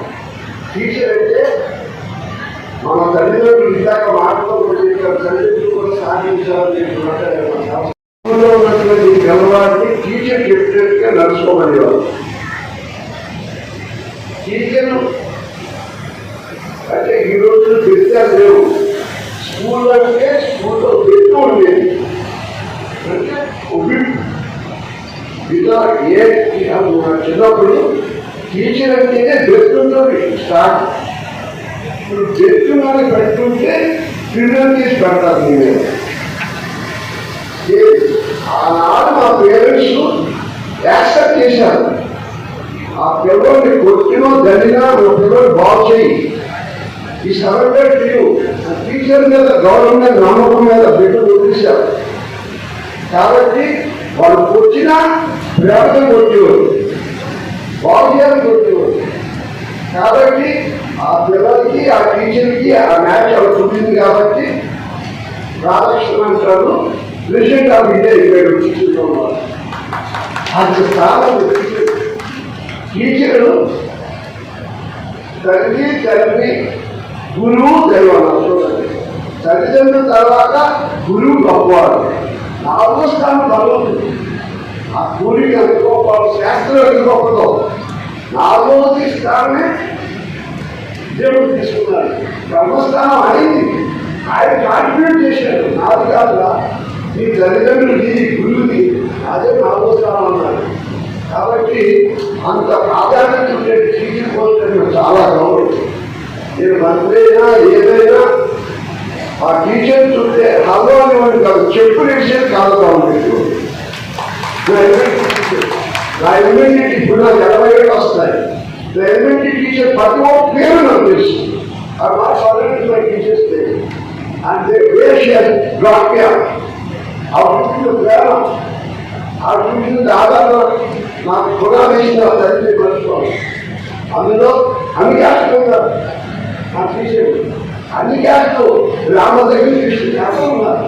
టీచర్ అంటే మన తల్లిదండ్రులు ఇందాక మాటలో తల్లిదండ్రులు కూడా సాధించాలని ఉన్నటువంటి గెలవాడిని టీచర్ చెప్పినట్టుగా నడుచుకోమనేవారు. టీచర్ అంటే ఈ రోజులు వ్యత్యాలు లేవు. స్కూల్ అంటే స్కూల్లో పెట్టు ఉండేది. అంటే చిన్నప్పుడు టీచర్ అంటేనే బెత్తుంతో స్టార్ట్. ఇప్పుడు బెత్తు అని పెట్టుకుంటే క్రిమినల్ కేసు పెడతారు. నేను ఆనాడు మా పేరెంట్స్ యాక్సెప్ట్ చేశారు. ఆ పిల్లల్ని కొట్టినో జరిగినా మన పిల్లలు బాగు చేయి. ఈ సరెండర్ టీచర్ మీద గవర్నమెంట్ నమ్మకం మీద బిడ్డలు వదిలేశారు కాబట్టి వాళ్ళు కొట్టినా ప్రేమతో కొట్టేవారు, బాగు చేయాలని కొట్టేవారు. కాబట్టి ఆ పిల్లలకి ఆ టీచర్కి ఆ మ్యాచ్ అలా చూపింది కాబట్టి రాధాకృష్ణ అంటారు ప్రెసిడెంట్ ఆఫ్ ఇండియా అయిపోయాడు టీచర్లో ఉన్నారు. అది స్థానం టీచరు తల్లి గురువు దైవం. తల్లిదండ్రుల తర్వాత గురువు గొప్పవాడు. 4వ స్థానం భగవంతుడు. ఆ గురికి ఎంత గొప్ప, శాస్త్రం ఎంత గొప్పదో 4వ స్థానమే దేవుడు తీసుకున్నాడు. బ్రహ్మస్థానం అయింది, ఆయన కాంట్రిబ్యూట్ చేశాడు. 4 కాదుగా నీ తల్లిదండ్రులకి గురువుకి అదే 4వ స్థానం అన్నాడు. కాబట్టి అంత ప్రాధాన్యత ఉండే టీచర్ పోస్ట్ చాలా గౌరవం. నేను మంత్రి అయినా ఏదైనా ఆ టీచర్ చూస్తే హలో అనేవాడు కాదు, చెప్పు విషయం కాదు. నా ఎలిమెంటరీ ఇప్పుడు నాకు 80 ఏళ్ళు వస్తాయి. నా ఎలిమెంటరీ టీచర్ ప్రతి ఒక్క పేరు నాకు తెలుసు. ఆ మా ఫాదర్ టీచర్స్ పేరు అంటే వేషియల్ డ్రాప్యా ఆ పుట్టిన ప్రేమ ఆ పుట్టిన ఆధారంలో నాకు కూడా వేసిన తల్లి మర్చిపోవాలి. అందులో అన్ని క్యాస్ట్లు ఉన్నారు. నా టీచర్ అన్ని క్యాస్ట్లు రామ దగ్గర తీసుకుని ఉన్నారు.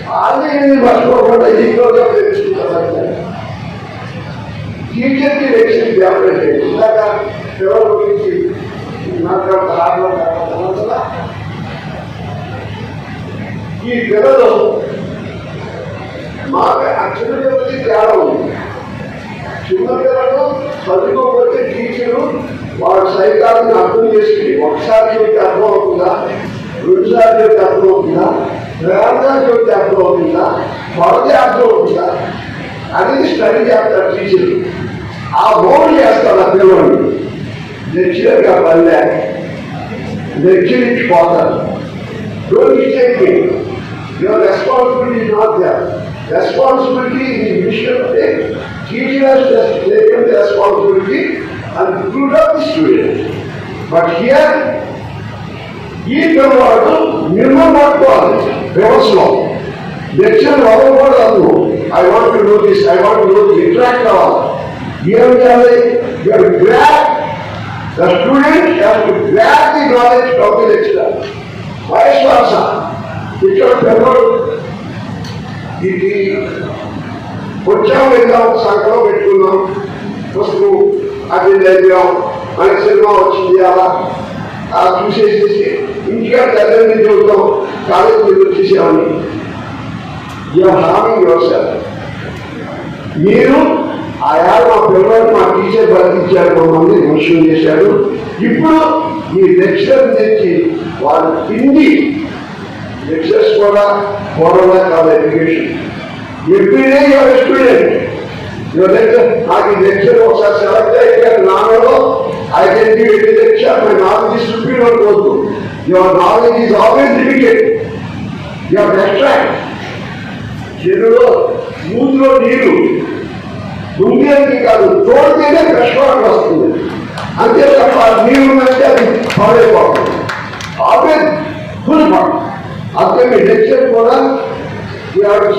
వాళ్ళని మర్చిపోకుండా ఇంట్లో తెలుసుకుంటారు. టీచర్కి వేసిన వ్యాపారం ఇందాక పిల్లల గురించి మాట్లాడుతున్నా. ఈ పిల్లలు మాకు ఆ చిన్న పిల్లలకి తేడా ఉంది. చిన్న పిల్లలు చదువుకోకపోతే టీచరు వాళ్ళ సైకాన్ని అర్థం చేసుకుని ఒకసారి చూస్తే అర్థం అవుతుందా, 2 సార్లు చూస్తే అర్థం అవుతుందా, 3 సార్లు చూస్తే అర్థం అవుతుందా, మొదటి అర్థం అవుతుందా అనేది స్టడీ చేస్తారు టీచర్లు. ఆ మోడ్ చేస్తారు ఆ పిల్లలు. లెక్చరర్గా పల్లె లెక్చర్ ఇచ్చిపోతారు. Don't mistake me, your responsibility is not there. Responsibility in the mission of it. Teacher has taken the responsibility and build up the student. But here, ఈ పిల్లవాడు నిర్మల్ కాలేజ్ వ్యవస్థలో లెక్చర్ అవ్వకూడదు. I want to know this, I want to know the interact అవ్వాలి. ఏం చేయాలి? You grab the student has to grab the knowledge of the lecturer. Vice versa. ఇక్కడ పిల్లలు ఇది వచ్చాం వెళ్దాం, సంఖ్యలో పెట్టుకున్నాం, పుస్తకం అది చదివాం, మనకి సినిమా వచ్చింది అలా చూసేసేసి ఇంటిగా తల్లిని చూద్దాం, కాలేజీ వచ్చేసామని. You are harming yourself. మీరు ఆయా మా పిల్లలు మా టీచర్ బతికించారు, మమ్మల్ని విమర్శనం చేశాడు. ఇప్పుడు ఈ లెక్చర్ తెచ్చి వాళ్ళు హిందీ లెక్చర్స్ కూడా ఫార్మల్ కాదు education. Everyday your student. Your lecture నాకు ఈ లెక్చర్ ఒకసారి సెలెక్ట్ అయితే నాలో I can give a lecture. My knowledge is superior అనుకోవద్దు. Your knowledge is always limited. Your extract. చెరువులో మూతిలో నీరు ఉండేది కాదు, తోడితేనే ఫ్రెష్ వాటర్ వస్తుంది. అంతే తప్ప నీరు ఉందంటే అది పాడైపోతుంది. Always full water. అంతే మీ లెక్చర్ కూడా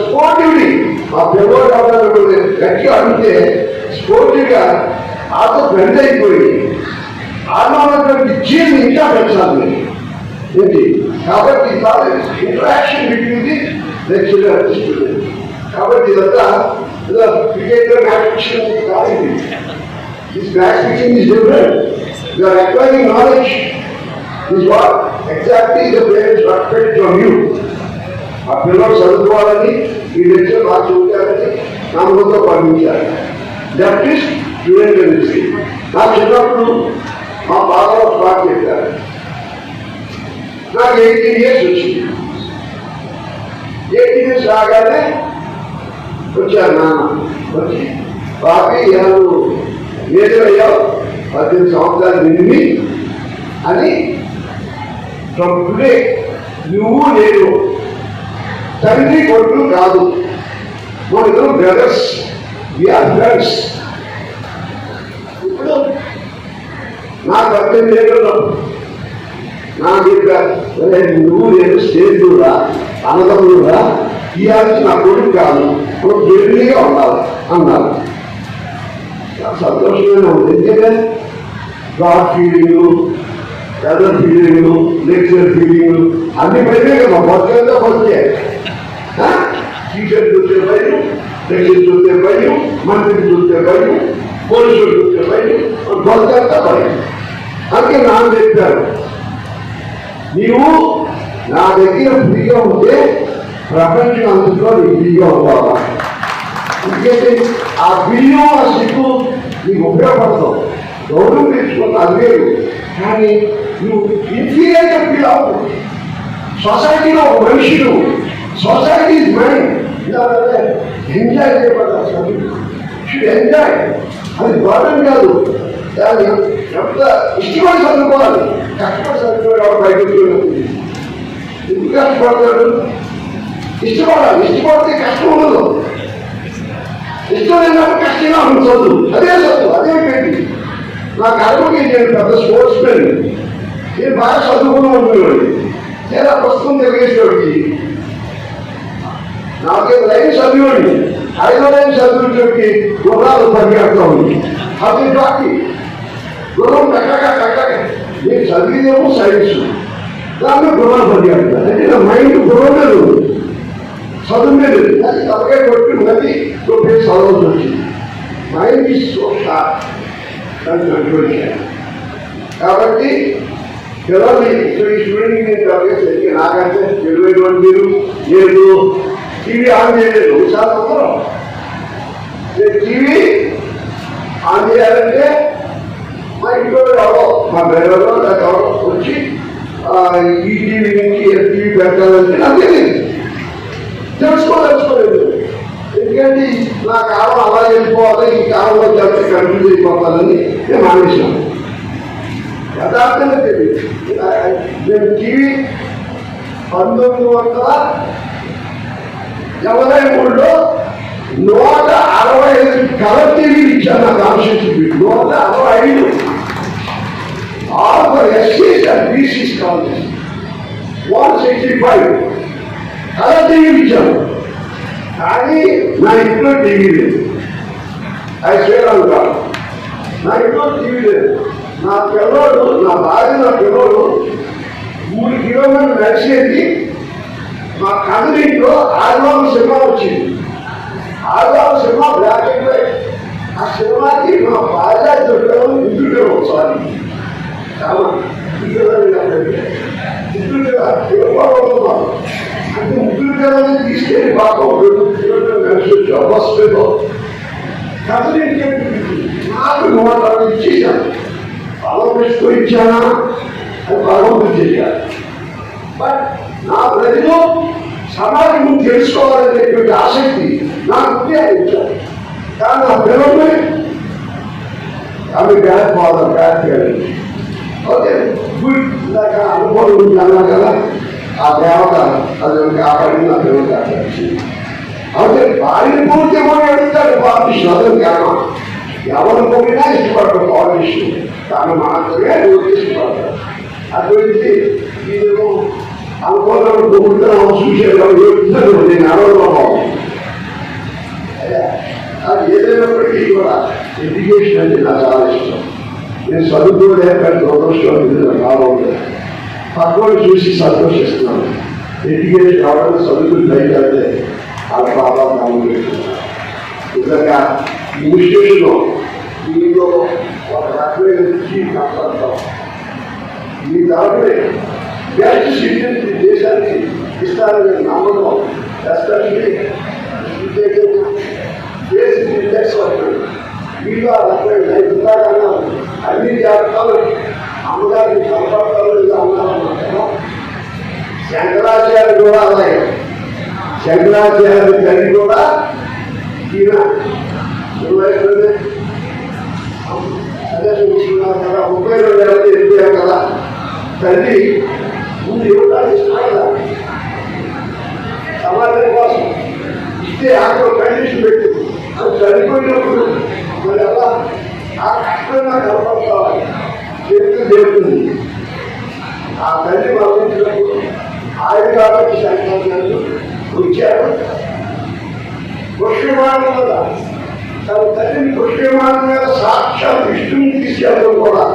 స్పోర్టివ్లీ ఆ పిల్లలు గట్టిగా అడిగితే స్పోర్టివ్గా ఆతో బెండ్ అయిపోయి ఆత్మన్నటువంటి జీవిని ఇంకా పెంచాలి ఏంటి. కాబట్టి interaction between the lecturer and student. కాబట్టి ఇదంతా క్రికెట్ మ్యాచ్ ఫిక్షన్ కాదు. This match fiction is different. You are acquiring knowledge. is what exactly the parents expect from you. ఆ పిల్లలు చదువుకోవాలని ఈ లెక్చర్ బాగా చదువుతారని నమ్మకంతో పంపించారు. That is student energy. నా చిన్నప్పుడు మా బాగా స్టార్ట్ చేశారు. నాకు 18 years వచ్చింది. 18 years రాగానే వచ్చారు నాన్న. వచ్చి బాబీ నువ్వు ఏదయ్యావు 18 సంవత్సరాలు నిండి అని. ఫ్రమ్ టుడే నువ్వు నేను తండ్రి కొడుకు కాదు, మన ఇద్దరు బ్రదర్స్, వీఆర్ ఫ్రెండ్స్. ఇప్పుడు నాకు 18 ఏళ్ళు నాకు నువ్వు నేను స్టేజ్ కూడా అన్నదమ్ముడుగా ఇవ్వాల్సి నా కొడుకు కాదు ఇప్పుడు జైలుగా ఉండాలి అన్నారు. సంతోషంగానే ఉంది. ఎందుకంటే God feeling, brother feeling, lecture feeling అన్ని పైనే కదా బతుకంతా బతికే. టీచర్ చూస్తే భయం, లెక్చర్ చూస్తే భయం, మంత్రిని చూస్తే భయం, పోలీసులు చూస్తే భయం, బతుకంతా భయం. అందుకే నాకు చెప్పారు, నీవు నా దగ్గర ఫ్రీగా ఉంటే ప్రపంచం అంతట్లో నీకు ఫ్రీగా ఉండాలా. ఎందుకంటే ఆ బిల్లు ఆ సిగ్గు నీకు ఉపయోగపడతావు. గౌరవం తెచ్చుకున్న అది వేరు, కానీ నువ్వు ఇన్ఫీరియర్గా ఫీల్ అవ్వదు. సొసైటీలో ఒక మనిషి సొసైటీ ఇస్ మైండ్ ఎంజాయ్ చేయబడతారు. షుడ్ ఎంజాయ్, అది గౌరవం కాదు. దాన్ని ఎంత ఇష్టపడి చదువుకోవాలి. కష్టపడి చదువుకోవాలి. బయటకు ఎందుకు కష్టపడతాడు? ఇష్టపడాలి. ఇష్టపడితే కష్టం ఉండదు. ఇష్టం లేనప్పుడు కష్టంగా ఉంటుంది చదువు. అదే చదువు, అదే పెట్టి నాకు అడుగుకి నేను పెద్ద స్పోర్ట్స్ మెన్, నేను బాగా చదువుకుని ఉండేవాడిని. లేదా పుస్తకం తెలిగేసేవాడికి 4 లైన్ చదివాడిని. 5వ లైన్ చదివేటోడికి గుర్రాలు పరిగెడతా ఉంది. అది బాకి గుర్రం కట్టక నేను చదివేదేమో సైన్స్, దాంట్లో గుర్రాలు పరిగెడతాను. అంటే నా మైండ్ గుర్రం లేదు, చదువు మీద అది తలకాయ కొట్టుకున్నది చదవలసి వచ్చింది. మైండ్ ఈజ్ సో షార్ప్, దాన్ని కంట్రోల్ చేయాలి. కాబట్టి పిల్లల్ని ఇక్కడ ఈ స్టూడెంట్కి నేను తరగతి నాకంటే 22 మీరు నేను టీవీ ఆన్ చేయలేదు. ఒకసారి అందరం నేను టీవీ ఆన్ చేయాలంటే మా ఇంట్లో ఎవరో మా డ్రైవర్లో లేక ఎవరో వచ్చి ఈ టీవీ నుంచి టీవీ పెట్టాలంటే నాకు తెలియదు, తెలుసుకోలేదు. ఎందుకంటే నా కాలం అలా వెళ్ళిపోవాలి, ఈ కాలంలో చేస్తే కన్ఫ్యూజ్ అయిపోతానని నేను మానేశాను. యథార్థంగా తెలియదు. నేను టీవీ 1983లో 165 కలర్ టీవీలు ఇచ్చాను. నాకు ఆలోచించి 165 ఆల్ ఫర్ ఎస్సీస్ అండ్ బీసీస్ కాలేజ్ 165 కలర్ టీవీలు ఇచ్చాను. కానీ నా ఇంట్లో టీవీ లేదు. అది శ్రీరామ్ కాదు, నా ఇంట్లో టీవీ లేదు. నా పిల్లోడు, నా భార్య, నా పిల్లోడు 3 కిలోమీటర్లు నడిచేది. మా కదిలింట్లో ఆదివారం సినిమా వచ్చింది. ఆదివారం సినిమా బ్లాక్ అండ్ వైట్. ఆ సినిమాకి మా భార్య చుట్టాలు ఇంటిలో ఒకసారి అంటే ముగ్గురు పిల్లల్ని తీసుకెళ్ళి బాగా 2 కిలోమీటర్లు నడిచి బస్ మీద కదిలింటి నాకు 160 ఇచ్చేసాను. భగవంతుడితో ఇచ్చానా అది భగవంతుడు చేయాలి. బట్ నా ప్రజలు సమాజం తెలుసుకోవాలనేటువంటి ఆసక్తి నాకు ఉంటే అది ఇచ్చాను. కానీ నా పిల్లల్ని అవి bad father, bad parents. Okay good, ఇందాక అనుభవం గురించి అన్నా కదా, ఆ దేవత అది కాపాడి నా పిల్లలు కాపాడింది. అయితే భార్యని పూర్తి పోయి అడుగుతాడు పాలిటిషన్, అదే కారణం. ఎవరు పోయినా ఇష్టపడతారు పాలిటిషన్, కానీ మాత్రమే ఇష్టపడతారు. అటువంటి వీళ్ళు అనుకోవడం పొగుడుతున్నాం, చూసేదాం, నేను అడవడం బాగుంది. అది ఏదైనప్పటికీ కూడా ఎడ్యుకేషన్ అంటే నాకు చాలా ఇష్టం. నేను చదువుకోలేక దురదృష్టం బాగుంటుంది. పక్కన చూసి సంతోషిస్తున్నాను. ఎడ్యుకేషన్ కావడం చదువుకుని బయటకెళ్తే వాళ్ళ ప్రాబ్లం నిజంగా ఈ ఇన్స్టిట్యూషన్లో దీనిలో ఒక రకమైన రుచి మాట్లాడతాం. ఈ దాంట్లో బెస్ట్ సిటిజన్స్ దేశానికి ఇస్తారని నమ్మకం, ఎస్పెషల్లీ బేసిక్ ఇండెక్స్ అవుతుంది. వీళ్ళు ఆ రకమైన ఇంతకన్నా అన్ని జాతకాలు అమ్మగారికి కనపడతారు ఇలా అన్నారన్నమాట. శంకరాచార్య కూడా అలాగే. శంకరాచార్య తల్లి కూడా ఈయన అదే చూస్తున్నారు కదా, 32 ఏళ్ళకి వెళ్ళిపోయాం కదా. తల్లి ముందు ఇవ్వడానికి సమాజం కోసం ఇస్తే అక్కడ కండిషన్ పెట్టింది. అది చనిపోయినప్పుడు మరి అలా ఆ కష్టంగా కనపడుకోవాలి. చేతులు చేస్తుంది. ఆ తల్లి మరణించినప్పుడు ఆయన కాబట్టి సంకల్పాలు వచ్చారు. పుష్యమానం వల్ల తన తల్లిని పుష్యమానం మీద సాక్షాత్ విష్ణుని తీసుకెళ్ళడం కూడా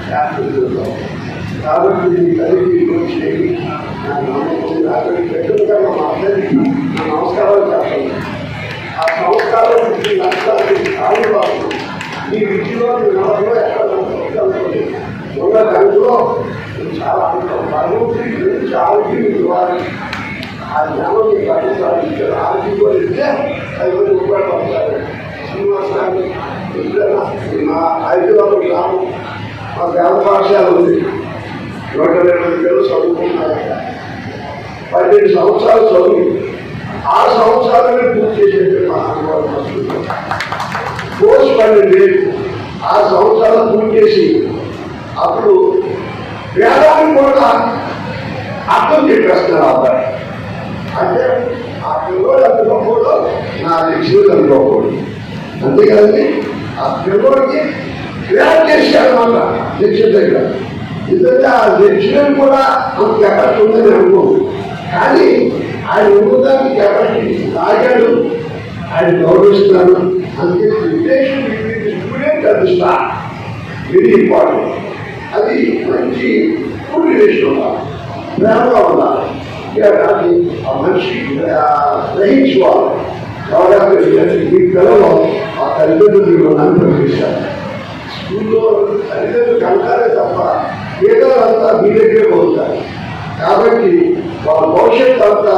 శాస్త్రం. కాబట్టి ఈ తల్లికి వచ్చేది నా నమ్మకం పెట్టుగా మా అందరికీ నా నమస్కారాలు చేస్తాను. ఆ సంస్కారం నష్టాలు కాదు. ఈ విద్యలో నమ్మకంలో ఎక్కడ ఉన్న దాంట్లో చాలా భగవంతుడి గురించి ఆరోగ్యం ఇవ్వాలి. ఆ జ్ఞానం మీకు అందించాలి. ఆరోగ్యం ఇస్తే 5 రూపాయలు పడతారు. శ్రీనివాసరావు మా హైదరాబాద్ గ్రామం మా గ్రామ పాఠశాల ఉంది. 120 పిల్లలు చదువుకుంటున్నారు. 12 సంవత్సరాలు చదువు 6 సంవత్సరాలనే పూర్తి చేసేది మా అనుభవం. కోర్సు 12 6 సంవత్సరాలు పూర్తి చేసి అప్పుడు వేదాన్ని కూడా అర్థం చెప్పేస్తున్నారు అబ్బాయి. అంటే ఆ పిల్లలు అనుకోకూడదు, నా లక్ష్యం అనుకోకూడదు. అంతేకాదండి ఆ పిల్లలకి క్రియేట్ చేశారన్నమాట లక్ష్యం దగ్గర. ఎందుకంటే ఆ లక్ష్యం కూడా అంత కెపాసిటీ ఉందని అనుకో. కానీ ఆయన ఉన్నదానికి కెపాసిటీ తాగాడు, ఆయన గౌరవిస్తున్నాను. అందుకే రిలేషన్ స్టూడెంట్ అది స్టార్ వెరీ ఇంపార్టెంట్. అది మంచి ఫుడ్ రిలేషన్ ఉండాలి, ప్రేమగా ఉండాలి. కానీ ఆ మనిషి గ్రహించుకోవాలి. కాబట్టి మీ పిల్లలు ఆ తల్లిదండ్రులు నన్ను పంపిస్తారు. స్కూల్లో తల్లిదండ్రులు కంటారే తప్ప పేదలంతా మీ దగ్గరే పోతారు. కాబట్టి వాళ్ళ భవిష్యత్తు అంతా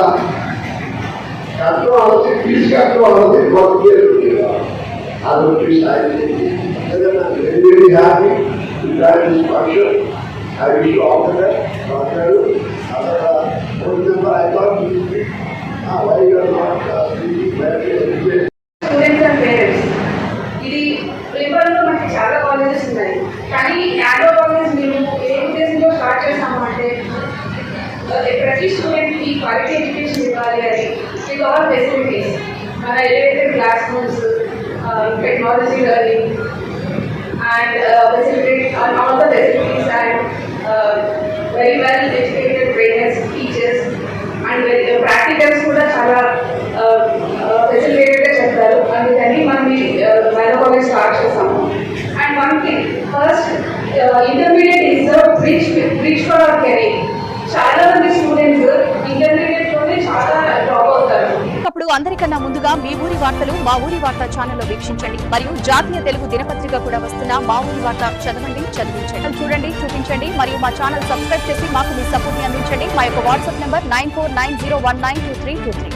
కట్టడం అవుతుంది, ఫీజు కట్టడం అవుతుంది. వాళ్ళ అదొకటి స్థాయి very happy function. I wish you all the best. Phone number I got you. Why you are not speaking? Students and parents, ఇది పేపర్లో మనకి చాలా కాలేజెస్ ఉన్నాయి. కానీ యాడో కాలేజ్ మేము ఏ ఉద్దేశంలో స్టార్ట్ చేస్తాము అంటే ప్రతి స్టూడెంట్కి క్వాలిటీ ఎడ్యుకేషన్ ఇవ్వాలి అని విత్ ఆల్ ఫెసిలిటీస్. మన elevated class rooms, technology learning and facilitate all the facilities and very well educated trainers, teachers and practicals కూడా చాలా ఫెసిలిటేటెడ్గా చెప్తారు. అందుకని మనం మైనర్ కాలేజ్ స్టార్ట్ చేస్తాము. And one thing, first intermediate is the bridge for hour career. చాలా మంది స్టూడెంట్స్ ఇంటర్మీడియట్లోనే చాలా డ్రాప్ అవుతారు. అప్పుడు అందరికన్నా ముందుగా మీ ఊరి వార్తలు మా ఊరి వార్త ఛానల్లో వీక్షించండి. మరియు జాతీయ తెలుగు దినపత్రిక కూడా వస్తున్న మా ఊరి వార్త చదవండి, చదివించండి. చూడండి, చూపించండి మరియు మా ఛానల్ సబ్స్క్రైబ్ చేసి మాకు మీ సపోర్ట్ ని అందించండి. మా యొక్క వాట్సాప్ నెంబర్ 9490192323.